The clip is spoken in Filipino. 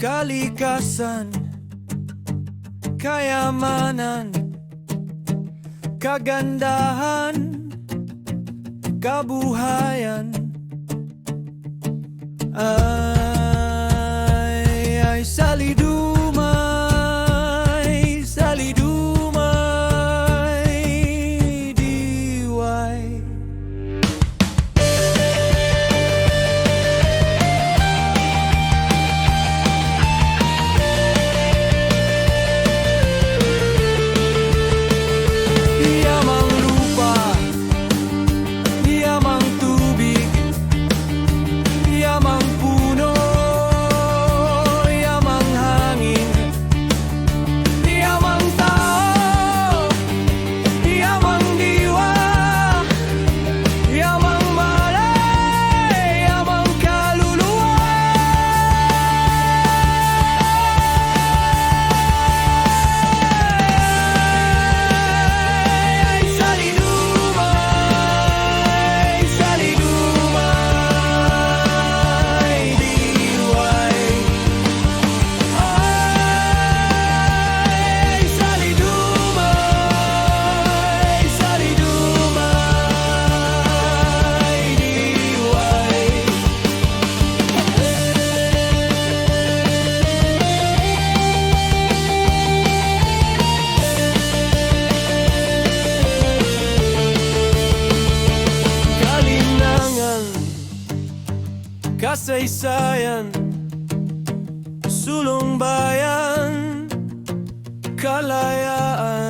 kalikasan, kayamanan, kagandahan, kabuhayan ay salidumay, salidumay, diway. Yamang lupa, yamang tubig, yamang puno, yamang hangin, yamang tao, yamang diwa, yamang malay, yamang kaluluwa. Ay salidumay, salidumay, diway. Ay salidumay, salidumay, diway. Kalinangan, kasaysayan, sulong bayan, kalayaan.